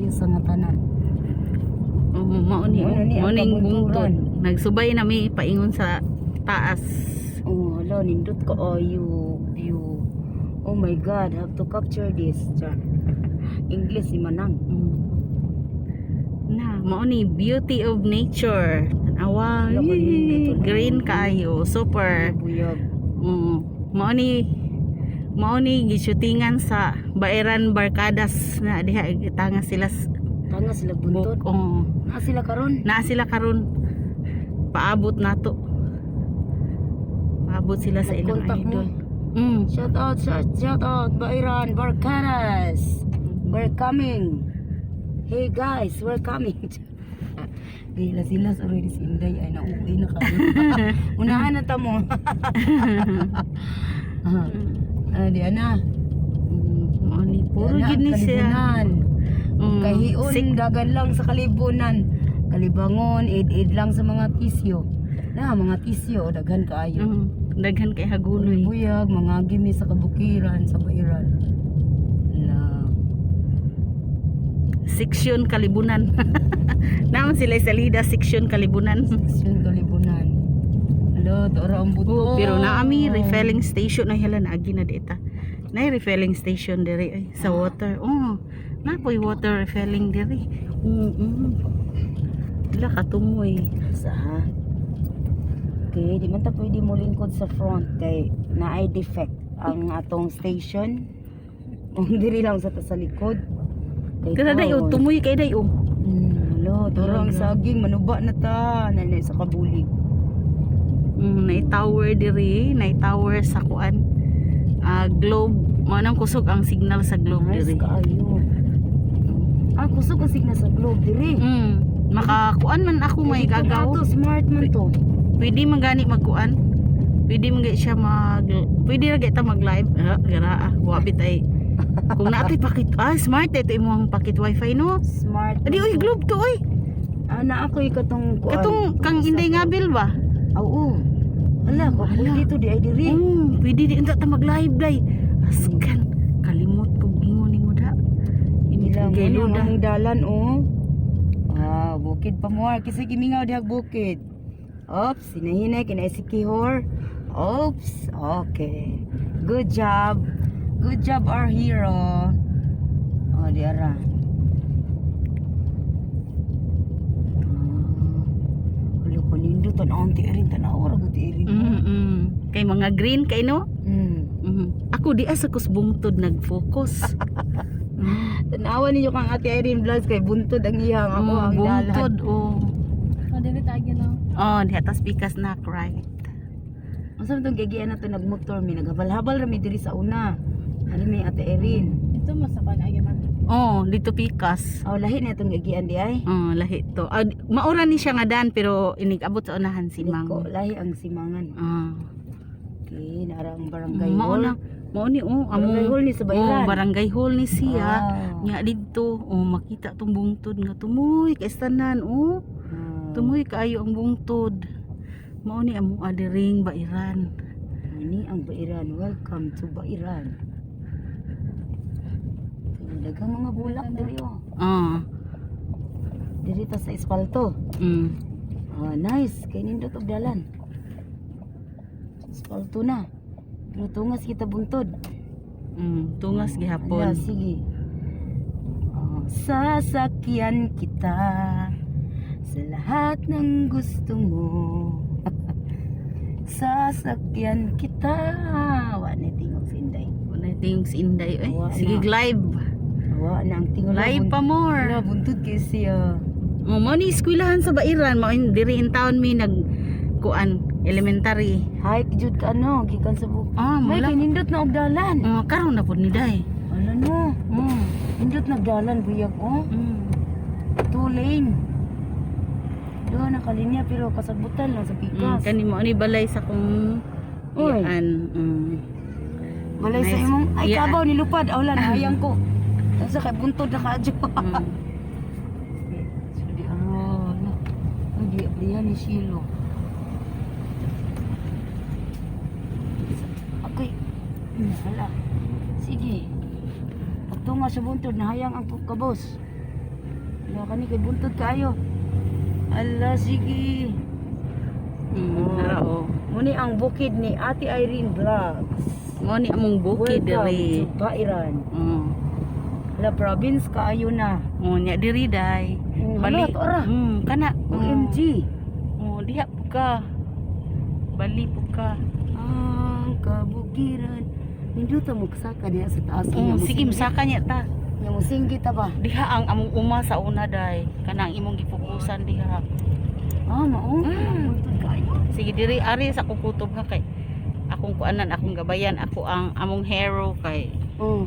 seryoso nga tanan. Maoning bungtod. Nagsubay na mi paingon sa taas. Oh, hala, nindot ka ayo view. Oh my God, have to capture this. English si Manang. Na, maoni beauty of nature. Awa, Wala ko nindot. green kayo, super. Buyag. Maoni gishootingan sa Bairan Barkadas na diha tanga sila Tanga sila buntod. Na sila karon. Paabot nato. Paabot sila sa ilang Nag-contact mo? idol. Shout out, Bairan Barkadas. We're coming. Hey guys, we're coming. Gila sila already si Inday ay nauwi na kayo. Unahan na ta mo. Di ana. Maoni puro gid ni siya. Kahion dagan lang sa kalibunan. Kalibangon, id lang sa mga tisyo. Na mga tisyo daghan kaayo. Daghan kay hagunoy. Buyag, mga gimi sa kabukiran sa Bairan. Seksyon Kalibunan. Naman sila salida seksyon Kalibunan. Seksyon Kalibunan. Hala, tara ang buto. Pero naami refilling station ay hala naagi na dita. Nay refilling station diri ay sa water. Na poy water refilling diri. Dila katumoy. Sa okay, di man ta pwede mo lingkod sa front kay naay defect ang atong station. Diri lang sa likod. Kada dayo tumoy kay dayo. Hello, turang saging manuba na ta nanay sa kabulig. Nay tower diri, nay tower sa kuan. Globe, manang kusog ang signal sa globe diri. Kaayo. Kusog ang signal sa globe diri. Makakuan man ako may gagaw. Smart man to. Pwede man gani magkuan. Pwede man gani siya pwede ra kita mag-live. Gara wabit ay. Kung naatay pakit, smart ito imong pakit wifi no. Smart. Adi oy globe to oy. Na ako katong kuan. Katong kang Inday Ngabil ba? Oo. Ala, ko dito di ay diri. Pwede di unta ta mag-live day. Askan kalimot ko ingon nimo da. Inilang mo ang dalan bukid pa mo kasi gimingaw dihag bukid. Oops, sinahinay kinay si Kihor. Oops, okay. Good job. Good job our hero. Diara. Wala ko nindo tan rin tanaw ra gud iri. Kay mga green kay no? Ako di asa kus bungtod nag-focus. Tanawa ninyo kang Ate Irene Vlogs kay buntod ang iyang ako ang dalan. Buntod dili tagi no. Di atas pikas na right. Unsa man tong gagian nato nagmotor mi naghabal-habal ra mi diri sa una. Ano may Ate Erin? Ito masapan ay man. Dito pikas. Lahi na itong gagian di ay? Lahi to. Maura ni siya nga dan pero inig-abot sa unahan si Mang. Lahi ang simangan. Okay, narang barangay hall. Mauni barangay hall ni sa Bairan. Barangay hall ni siya. Nya dito, makita tong bungtod nga tumoy kay tanan Tumoy kaayo ang bungtod. Mauni among adiring Bairan. Ini ang Bairan. Welcome to Bairan. Daghang mga bulak diri Diri ta sa espalto. Nice, kay nindot og dalan. Espalto na. Pero tungas kita buntod. Tungas gihapon. Sige. Sasakyan kita sa lahat ng gusto mo. Sasakyan kita. Wala tingog si Inday. Wala tingog si Inday. Sige, live. Wa na ang tingog live pa more. Wala buntod kay siya. Mo ni eskwelahan sa Bairan, mo diri in town mi kuan elementary. Hike jud ka gikan sa buk. May kinindot na og dalan. Karon na pud ni day. Wala no. Nindot na dalan buyag Two lane. Doon nakalinya pero kasabutan lang sa pikas. Kani mo ni balay sa kung balay sa imong ay kabaw ni lupad awlan hayang ko. Sa kay buntod na kadyo. Di abrihan ni Shilo. Okay. Hala. Sige. Pagtunga sa buntod na hayang ang kabos. Ya kani kay buntod kayo. Ala sige. Nara oh. Muni ang bukid ni Ate Irene Vlogs. Mo ni among bukid Welcome diri. to Bairan. Oh. La province kaayo na. Oh nya diri day. Hala, to ra. Kana. OMG. Oh diha po ka. Bali po ka. Ang kabukiran. Ninduta mo kasaka diha sa taas. Sige masaka niya ta. Nya mo singgit ta ba? Diha ang among uma sa una day. Kana ang imong gifokusan diha. Mao. Buntod kayo. Sige diri ari sa kukutob nga kay akong kuanan akong gabayan ako ang among hero kay Oh.